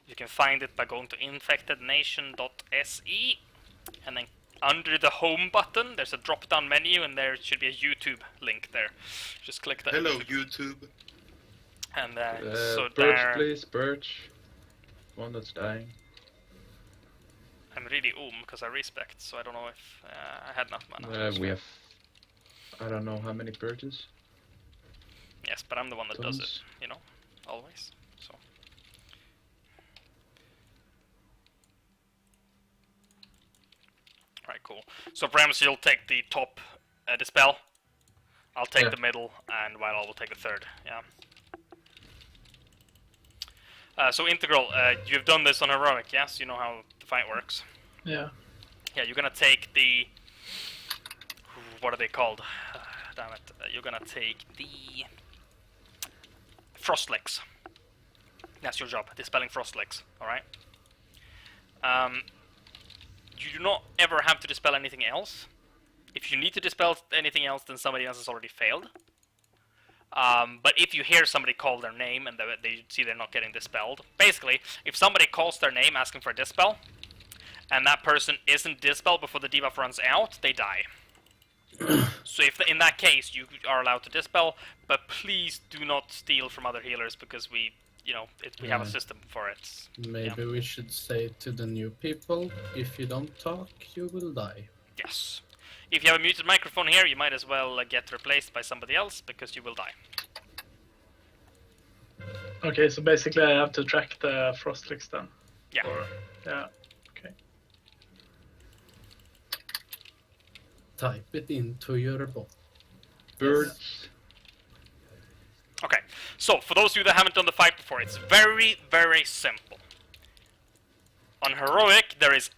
You can find it by going to infectednation.se, and then under the home button there's a drop down menu, and there should be a YouTube link there. Just click that. Hello YouTube. And so Birch, there. please, Birch. One that's dying. I'm really because I respect, so I don't know if I had enough mana. We have... I don't know how many birches. Yes, but I'm the one that does it, Tons. you know, always. So. Alright, cool. So Brams, you'll take the top dispel. I'll take the middle, and Vital will take the third. Yeah. So Integral, you've done this on Heroic, yes? You know how the fight works. Yeah. Yeah, you're gonna take the... What are they called? Damn it. You're gonna take the... Frostlicks. That's your job, dispelling Frostlicks, alright? You do not ever have to dispel anything else. If you need to dispel anything else, then somebody else has already failed. But if you hear somebody call their name and they see they're not getting dispelled, basically, if somebody calls their name asking for a dispel, and that person isn't dispelled before the debuff runs out, they die. So if in that case you are allowed to dispel, but please do not steal from other healers, because we, you know, we have a system for it. Maybe we should say to the new people, if you don't talk, you will die. Yes. If you have a muted microphone here, you might as well get replaced by somebody else, because you will die. Okay, so basically I have to track the Frostlicks then? Yeah. Yeah, okay. Type it into your bot. Birds. Okay, so for those of you that haven't done the fight before, it's very, very simple. On Heroic, there is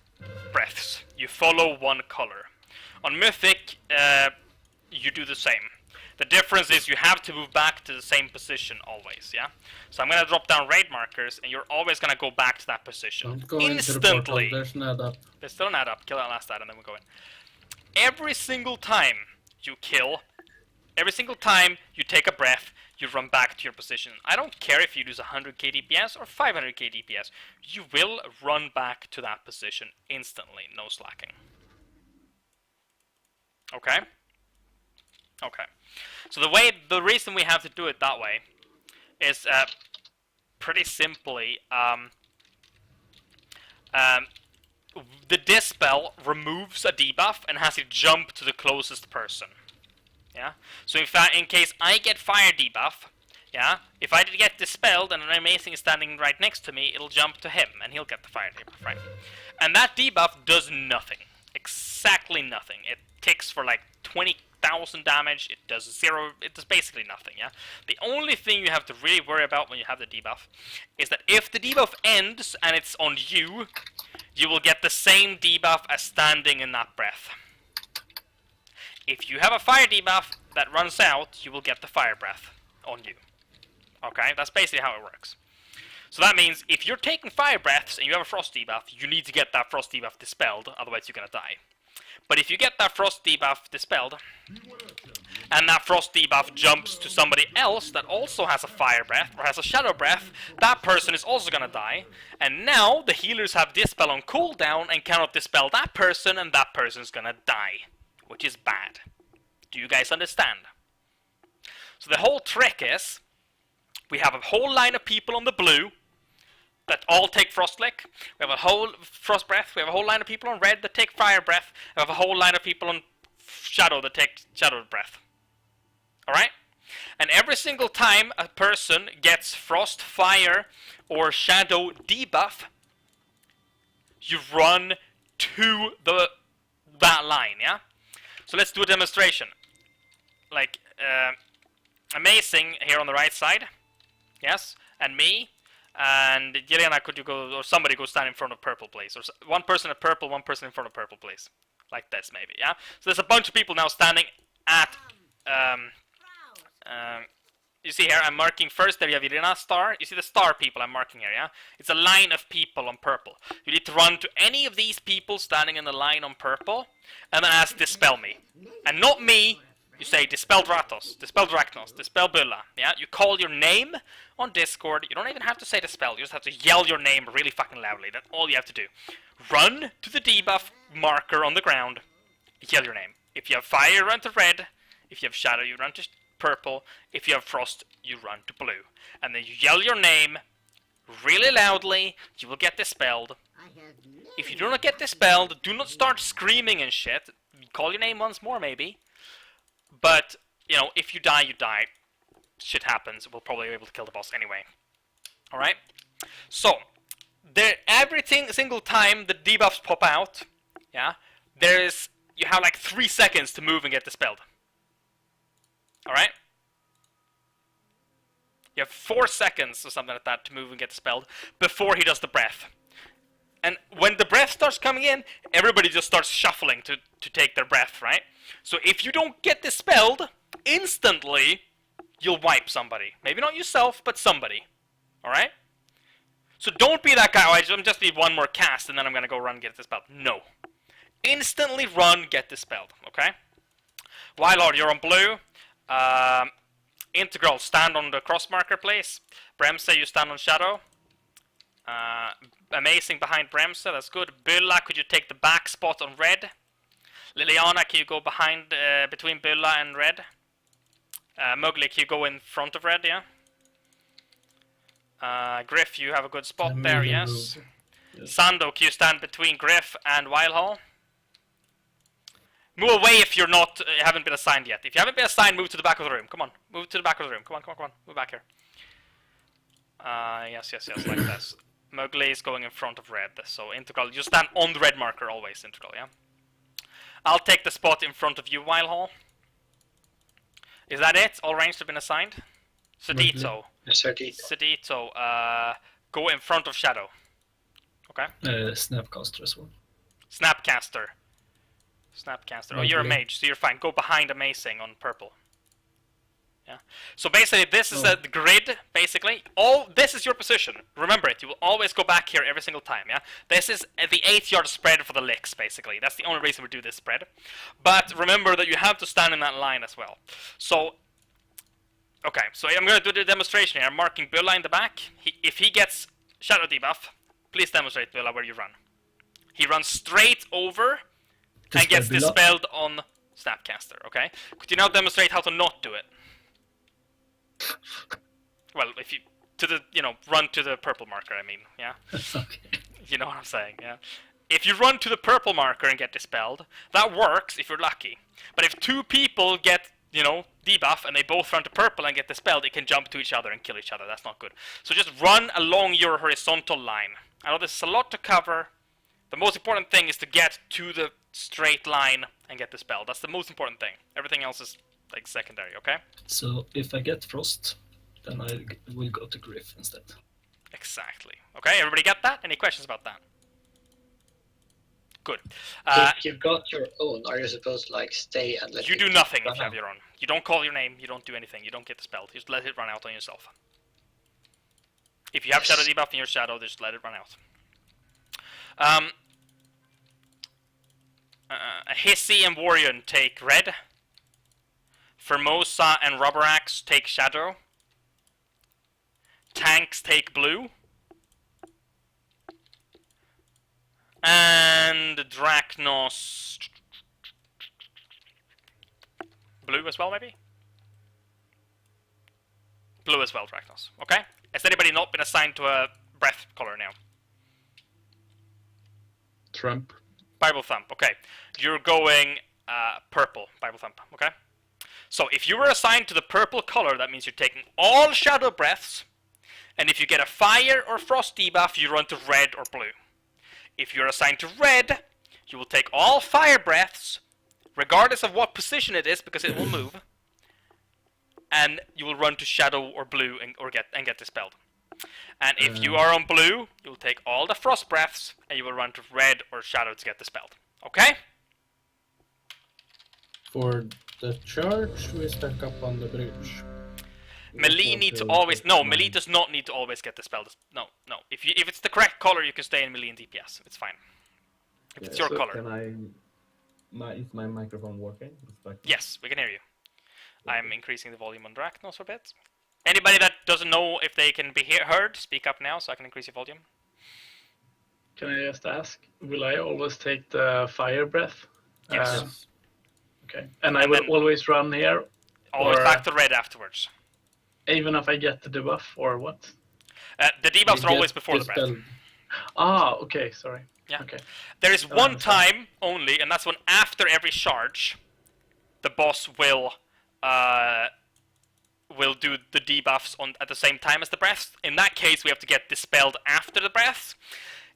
breaths. You follow one color. On Mythic, you do the same. The difference is you have to move back to the same position always, yeah? So I'm gonna drop down raid markers, and you're always gonna go back to that position. Don't go Instantly. into the portal, there's an add up. There's still an add up. Kill that last ad, and then we go in. Every single time you kill, every single time you take a breath, you run back to your position. I don't care if you lose 100k DPS or 500k DPS. You will run back to that position instantly, no slacking. Okay? Okay. So the reason we have to do it that way is pretty simply, the dispel removes a debuff and has it jump to the closest person. Yeah? So in fact, in case I get fire debuff, yeah, if I get dispelled and an amazing is standing right next to me, it'll jump to him and he'll get the fire debuff, right? And that debuff does nothing. Exactly nothing. It ticks for like 20,000 damage, it does basically nothing, yeah? The only thing you have to really worry about when you have the debuff is that if the debuff ends and it's on you, you will get the same debuff as standing in that breath. If you have a fire debuff that runs out, you will get the fire breath on you. Okay, that's basically how it works. So that means if you're taking fire breaths and you have a frost debuff, you need to get that frost debuff dispelled, otherwise you're gonna die. But if you get that frost debuff dispelled, and that frost debuff jumps to somebody else that also has a fire breath or has a shadow breath, that person is also gonna die. And now the healers have dispel on cooldown and cannot dispel that person, and that person's gonna die, which is bad. Do you guys understand? So the whole trick is, we have a whole line of people on the blue that all take Frostlick. We have a whole Frost Breath. We have a whole line of people on red that take Fire Breath. We have a whole line of people on Shadow that take Shadow Breath. Alright? And every single time a person gets Frost, Fire, or Shadow debuff, you run to that line, yeah? So let's do a demonstration. Like, Amazing here on the right side. Yes, and me. And Yelena, could you go, or somebody go stand in front of purple, please? Or one person at purple, one person in front of purple, please. Like this, maybe, yeah? So there's a bunch of people now standing at, you see here, I'm marking first, there you have Yelena star. You see the star people I'm marking here, yeah? It's a line of people on purple. You need to run to any of these people standing in the line on purple, and then ask dispel me. And not me, You say Dispel Dratos, Dispel Drachnos, Dispel Bulla. Yeah, you call your name on Discord. You don't even have to say the spell. You just have to yell your name really fucking loudly. That's all you have to do. Run to the debuff marker on the ground. Yell your name. If you have fire, you run to red. If you have shadow, you run to purple. If you have frost, you run to blue. And then you yell your name really loudly. You will get dispelled. If you do not get dispelled, do not start screaming and shit. Call your name once more, maybe. But, you know, if you die, you die. Shit happens. We'll probably be able to kill the boss anyway. Alright? So, every single time the debuffs pop out, yeah, you have like 3 seconds to move and get dispelled. Alright? You have 4 seconds or something like that to move and get dispelled before he does the breath. And when the breath starts coming in, everybody just starts shuffling to take their breath, right? So if you don't get dispelled, instantly, you'll wipe somebody. Maybe not yourself, but somebody. Alright? So don't be that guy, oh, I'm just need one more cast and then I'm gonna go run and get dispelled. No. Instantly run, get dispelled, okay? Wildlord, you're on blue. Integral, stand on the cross marker, please. Bremse, you stand on shadow. Amazing behind Bremse, that's good. Bulla, could you take the back spot on red? Liliana, can you go behind, between Bulla and red? Mowgli, can you go in front of red, yeah? Griff, you have a good spot there, yes. Sando, can you stand between Griff and Wildhall? Move away if you're not, haven't been assigned yet. If you haven't been assigned, move to the back of the room. Come on, move to the back of the room. Come on. Move back here. Yes, like this. Mowgli is going in front of red, so Integral, you stand on the red marker always, Integral, yeah? I'll take the spot in front of you, Wildhall. Is that it? All ranks have been assigned? Sedito. Sedito, go in front of Shadow. Okay? Snapcaster as well. Snapcaster. Oh, you're a mage, so you're fine. Go behind Amazing on purple. Yeah. So basically, this is the grid, basically. This is your position. Remember it, you will always go back here every single time, yeah? This is the 8-yard spread for the licks, basically. That's the only reason we do this spread. But remember that you have to stand in that line as well. So, okay, so I'm going to do the demonstration here. I'm marking Bulla in the back. If he gets shadow debuff, please demonstrate, Bulla, where you run. He runs straight over and gets dispelled on Snapcaster, okay? Could you now demonstrate how to not do it? Well, if you run to the purple marker, I mean, yeah? Okay. You know what I'm saying, yeah? If you run to the purple marker and get dispelled, that works if you're lucky. But if 2 people get, debuff and they both run to purple and get dispelled, it can jump to each other and kill each other. That's not good. So just run along your horizontal line. I know this is a lot to cover. The most important thing is to get to the straight line and get dispelled. That's the most important thing. Everything else is like secondary, okay? So if I get frost, then I will go to Griff instead. Exactly. Okay, everybody get that? Any questions about that? Good. If you've got your own, are you supposed to stay and let you it do nothing run if you have out? your own. You don't call your name, you don't do anything, you don't get dispelled. You just let it run out on yourself. If you have shadow debuff in your shadow, just let it run out. Hissy and Warrior take red. Formosa and Rubber Axe take shadow. Tanks take blue. And Drachnos... blue as well, maybe? Blue as well, Drachnos. Okay? Has anybody not been assigned to a breath color now? Trump. Bible Thump, okay. You're going purple, Bible Thump, okay? So if you were assigned to the purple color, that means you're taking all shadow breaths, and if you get a fire or frost debuff, you run to red or blue. If you're assigned to red, you will take all fire breaths, regardless of what position it is, because it will move, and you will run to shadow or blue and get dispelled. And if you are on blue, you'll take all the frost breaths, and you will run to red or shadow to get dispelled. Okay? For the church, we stack up on the bridge. Melee need to always... No, melee does not need to always get dispelled. No. If it's the correct color, you can stay in melee and DPS. It's fine. If it's your color. Is my microphone working? Yes, we can hear you. I'm increasing the volume on Drachnos for a bit. Anybody that doesn't know if they can be heard, speak up now so I can increase your volume. Can I just ask, will I always take the fire breath? Yes. Okay. And I And will then- always run here, Always or- back to red afterwards. even if I get the debuff, or what? The debuffs You are always get before the breath. dispelled. Ah, okay, sorry. Yeah. Okay. There is I one understand. time only, and that's when after every charge, the boss will do the debuffs at the same time as the breaths. In that case, we have to get dispelled after the breaths.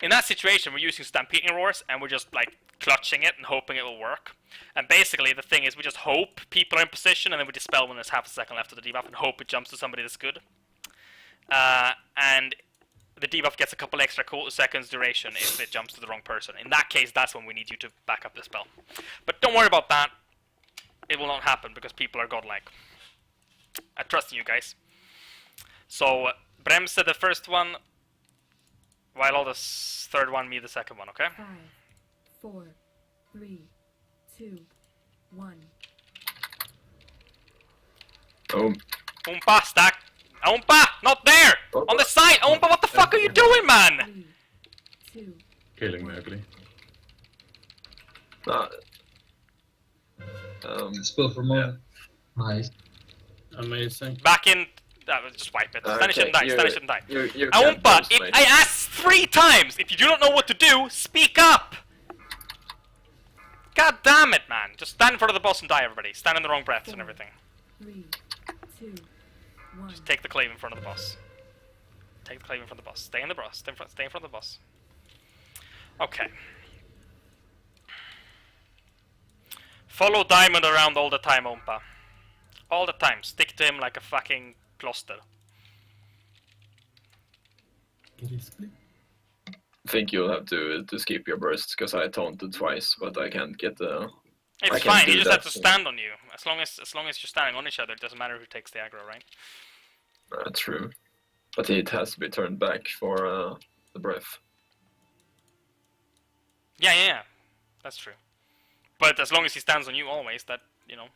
In that situation, we're using Stampeding Roars, and we're just like clutching it and hoping it will work. And basically, the thing is, we just hope people are in position, and then we dispel when there's half a second left of the debuff, and hope it jumps to somebody that's good. And the debuff gets a couple extra seconds duration if it jumps to the wrong person. In that case, that's when we need you to back up the spell. But don't worry about that. It will not happen because people are godlike. I trust in you guys. So, Bremse the first one, while all the third one, me the second one, okay? 5, 4, 3, 2, 1. Oompa, stack! Oompa! Not there! On the side! Oompa, what the fuck are you doing, man? 3, 2, Killing me ugly. Spell for more. Nice. Amazing. Back in... just wipe it. Stand it shouldn't die, stand it shouldn't die. You Oompa, I asked 3 times! If you do not know what to do, speak up! God damn it, man. Just stand in front of the boss and die, everybody. Stand in the wrong breaths and everything. 3, 2, 1. Just take the clave in front of the boss. Take the clave in front of the boss. Stay in the boss. Stay in front of the boss. Okay. Follow Diamond around all the time, Oompa. All the time. Stick to him like a fucking cluster. I think you'll have to skip your bursts because I taunted twice, but I can't get the. I It's can fine. do He just that, has to so- stand on you. As long as you're standing on each other, it doesn't matter who takes the aggro, right? True, but it has to be turned back for the breath. Yeah. That's true. But as long as he stands on you always, that, you know.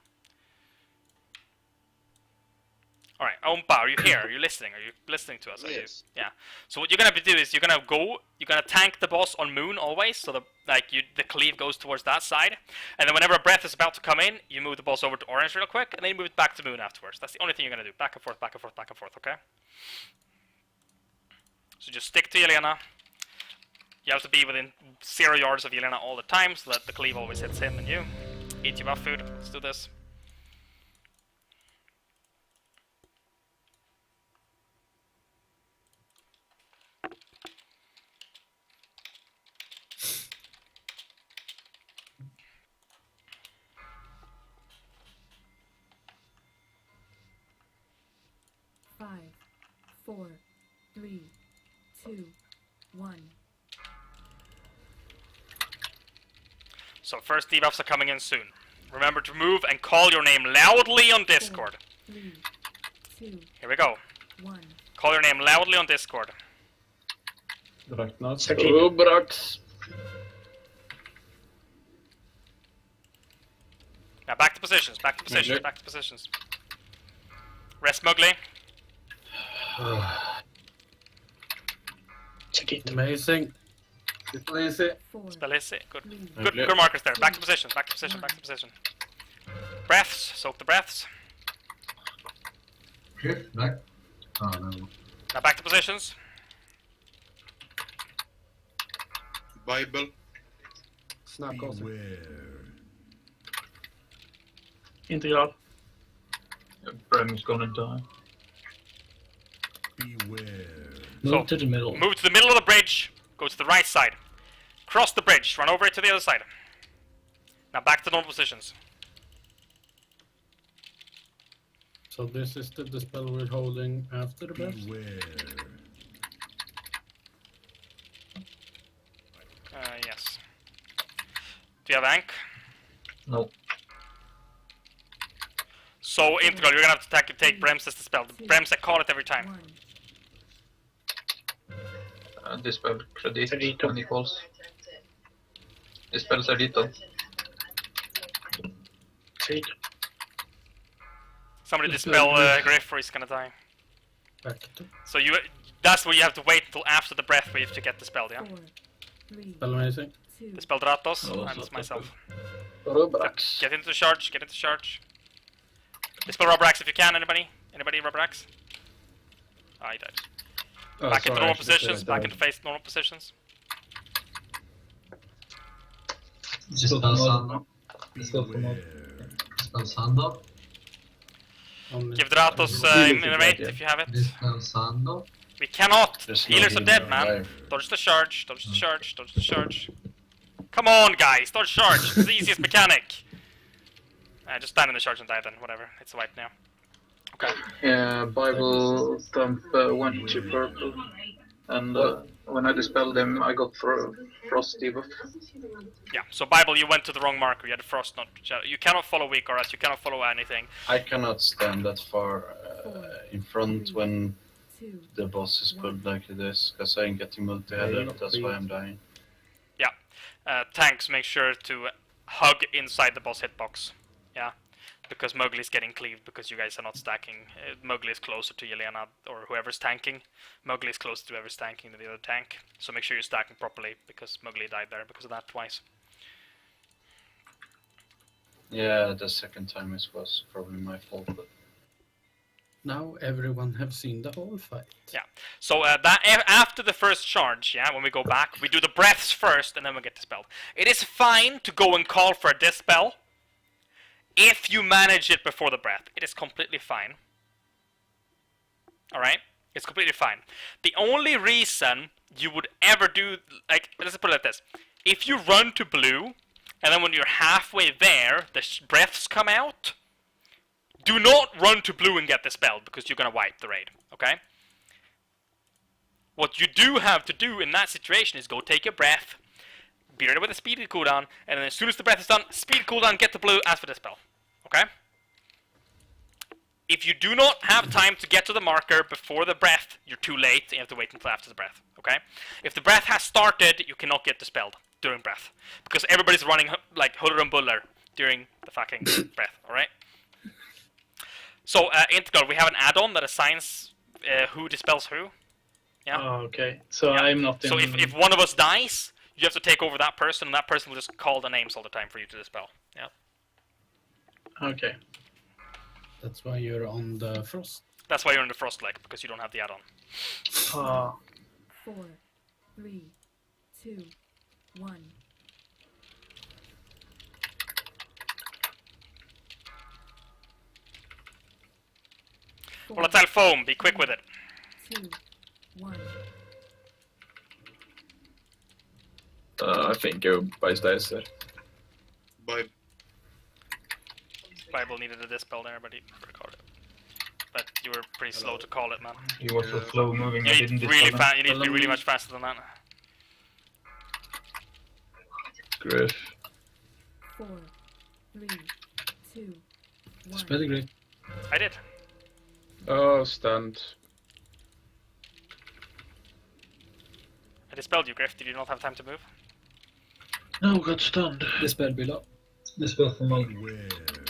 Alright, Oompa, are you here? Are you listening? Are you listening to us? Are Yes. You? Yeah. So what you're gonna do is you're gonna tank the boss on Moon always, so the cleave goes towards that side. And then whenever a breath is about to come in, you move the boss over to Orange real quick, and then you move it back to Moon afterwards. That's the only thing you're gonna do. Back and forth, back and forth, back and forth, okay? So just stick to Yelena. You have to be within 0 yards of Yelena all the time, so that the cleave always hits him and you. Eat your buff food. Let's do this. Five, 4, 3, 2, 1. So first debuffs are coming in soon. Remember to move and call your name loudly on Discord. 3, 2, Here we go. 1. Call your name loudly on Discord. Drachnos. Ubrax. Now back to positions, back to positions, Okay. back to positions. Rest Mugly. Chiquito. Amazing. It's easy. 4, Spellissi. Good. 3, Good, Okay. good markers there. Back to positions, back to position, back to position. Breaths, soak the breaths. Okay, back. Oh no. Now back to positions. Bible. Snack also. Integral. Brem's gonna die. So, to the middle. Move to the middle of the bridge. Go to the right side. Cross the bridge. Run over it to the other side. Now back to normal positions. So this is the spell we're holding after the burst? Yes. Do you have Ank? No. So, Integral, you're gonna have to take Brems as the spell. Brems, I call it every time. 1. Dispel credit Credito. when he calls. Dispel Cerdito. Chiquito. Somebody Just dispel let me- Griff or he's gonna die. Back to So that's where you have to wait until after the breath wave to get dispelled, yeah? 4, 3, spell amazing. 2, Dispel Dratos Oh, and so- myself. Rubrax. Get into the charge, get into charge. Dispel Rubrax if you can, anybody? Anybody Rubrax? Ah, he died. Oh, Back into sorry, normal I should have said positions, I back died. into face normal positions. Dispel Sand. Dispel Promote. Dispel Sand. Only Give Dratos Really innervate good, yeah. if you have it. Dispel Sand. We cannot! There's no Healers are healer dead, man. alive. Dodge the charge, dodge the charge, dodge the charge. Come on, guys, dodge charge! It's the easiest mechanic! Just stand in the charge and die then, whatever. It's white now. Okay. Yeah, Bible Thump went to purple. And when I dispelled him, I got Frost debuff. Yeah, so Bible, you went to the wrong marker. You had Frost, not Shadow. You cannot follow weak auras, you cannot follow anything. I cannot stand that far in front when 2, the boss is pulled like this, because I'm getting multi-headed, that's why I'm dying. Tanks, make sure to hug inside the boss hitbox. Yeah, because Mowgli is getting cleaved because you guys are not stacking. Mowgli is closer to Yelena or whoever's tanking. Mowgli is closer to whoever's tanking than the other tank. So make sure you're stacking properly because Mowgli died there because of that twice. Yeah, the second time it was probably my fault, but now everyone have seen the whole fight. Yeah. So after the first charge, yeah, when we go back, we do the breaths first, and then we get dispelled. It is fine to go and call for a dispel if you manage it before the breath. It is completely fine. All right, it's completely fine. The only reason you would ever do, like, let's put it like this: if you run to blue, and then when you're halfway there, the breaths come out. Do not run to blue and get dispelled because you're gonna wipe the raid, okay? What you do have to do in that situation is go take your breath, be ready with a speed cooldown, and then as soon as the breath is done, speed cooldown, get the blue, ask for dispel, okay? If you do not have time to get to the marker before the breath, you're too late and you have to wait until after the breath, okay? If the breath has started, you cannot get dispelled during breath because everybody's running like Huller and Buller during the fucking breath, alright? So, Integral, we have an add-on that assigns who dispels who. Yeah. Oh, okay. So Yeah. I'm not in... So if one of us dies, you have to take over that person, and that person will just call the names all the time for you to dispel. Yeah. Okay. That's why you're on the frost. That's why you're in the frost leg, because you don't have the add-on. 4, 3, 2, 1. Volatile foam, be quick with it. 2, 1. I think everybody stays there. By Bible needed a dispel there, but he never called it. But you were pretty slow to call it, man. he was so slow moving, You I need, didn't really dispel him. you need to be really much faster than that. Griff. 4, 3, 2, 1. Spell great. I did. Oh, stunned. I dispelled you, Griff. Did you not have time to move? No, got stunned. Dispel below. Dispel Promote.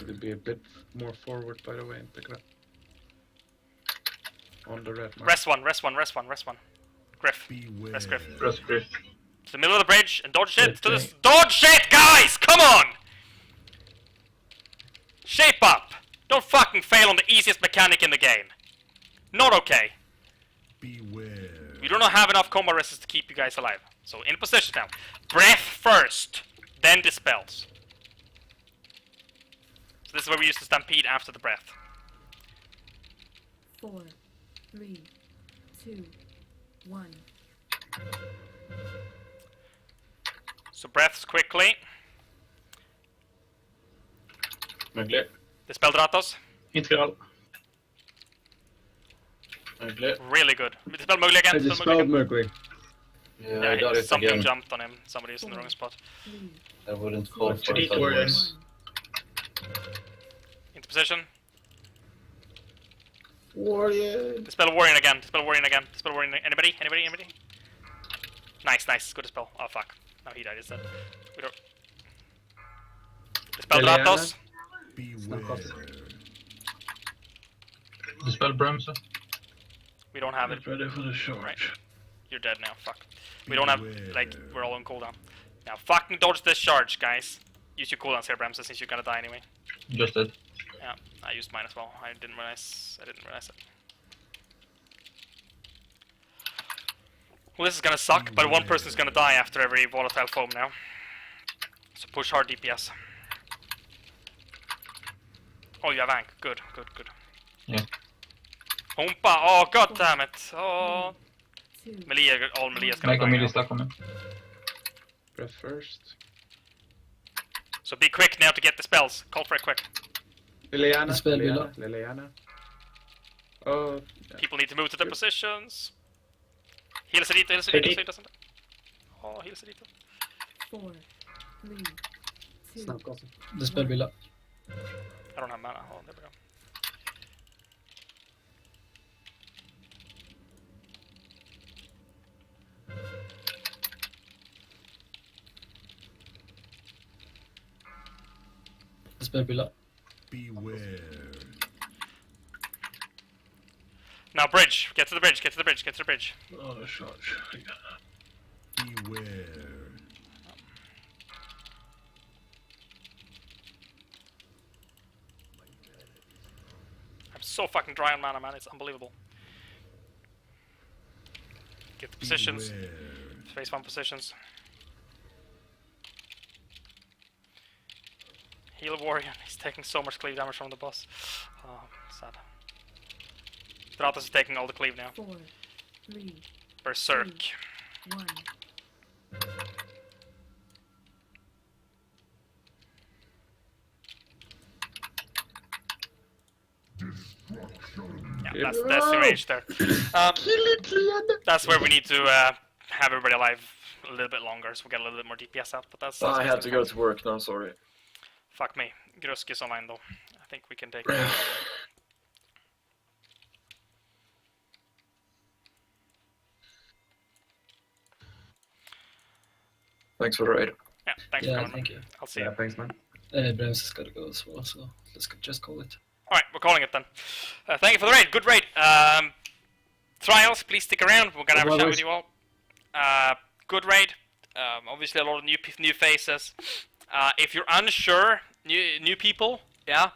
It'll be a bit more forward, by the way, and pick it up. On the red mark. Rest one, rest one, rest one, rest one. Griff. Rest Griff. Press Griff. To the middle of the bridge and dodge shit. To Okay. this. Dodge shit, guys! Come on! Shape up! Don't fucking fail on the easiest mechanic in the game. Not okay. Beware. We do not have enough combo resist to keep you guys alive. So in position now. Breath first, then dispels. So this is where we use the stampede after the breath. 4, 3, 2, 1. So breaths quickly. Mowgli, Dispel Dratos. Integral. Mowgli. Really good. Dispel Mowgli again. I Dispel dispelled Mowgli Mercury. Yeah, I got it something again. jumped on him. Somebody's in the wrong spot. 3, I wouldn't call for it 2, otherwise. 1. Into position. Warrior. Dispel Warrior again. Dispel Warrior again. Dispel Warrior. Anybody? Anybody? Anybody? Nice, nice. Good dispel. Oh fuck. Now he died instead. We don't. Dispel Liliana? Dratos. Beware. Dispel Bramsa. We don't have it. Get ready for the charge. Right. You're dead now, fuck. We don't have, like, we're all on cooldown. Now fucking dodge this charge, guys. Use your cooldowns here, Bramsa, since you're gonna die anyway. Just dead. Yeah, I used mine as well. I didn't realize it. Well, this is gonna suck, but one person's gonna die after every volatile foam now. So push hard DPS. Oh, you have Ank. Good. Yeah. Humpa! Oh, god damn it! Oh. Melee, all Melee's gonna Make a die melee now. stack on me. Breath first. So be quick now to get the spells. Call for it quick. Liliana. Dispel below. Liliana. Oh. Yeah. People need to move to their positions. Heal Sedito so he doesn't. Oh, heal Sedito. 4, 3, 2, Snap also. Dispel below. I don't have mana. Oh, there we go. Dispel below. Beware. Now bridge. Get to the bridge. Oh, the charge. Beware. I'm so fucking dry on mana, man. It's unbelievable. Get the positions. Beware. Phase 1 positions. Heal warrior. He's taking so much cleave damage from the boss. Oh, sad. Stratos is taking all the cleave now. 4, 3, Berserk. 1. Yeah, that's the rage there. That's where we need to have everybody alive a little bit longer, so we get a little bit more DPS out. But that's I have to go to work now, sorry. Fuck me. Grusk is online though. I think we can take it. Thanks for the raid. Yeah, thanks for Yeah, coming. thank you. I'll see you. Thanks, man. Brams has gotta go as well, so just call it. Alright, we're calling it then. Thank you for the raid. Good raid. Trials, please stick around. We're gonna have a chat with you all. Good raid. Obviously a lot of new faces. If you're unsure, new people, yeah.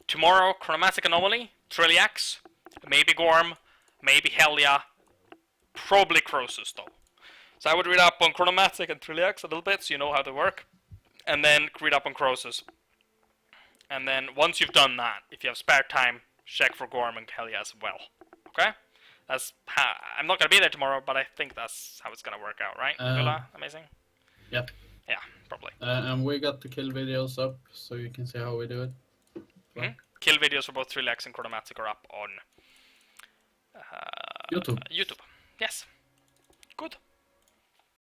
Tomorrow, Chromatic Anomaly, Trilliax, maybe Gorm, maybe Helia, probably Crosus though. So I would read up on Chromatic and Trilliax a little bit so you know how they work. And then read up on Crosus. And then once you've done that, if you have spare time, check for Gorm and Helia as well. Okay? That's I'm not gonna be there tomorrow, but I think that's how it's gonna work out, right? Villa? Amazing? Yep. Yeah, probably. And we got the kill videos up, so you can see how we do it. Kill videos for both Trilliax and Chromatic are up on YouTube. YouTube. Yes.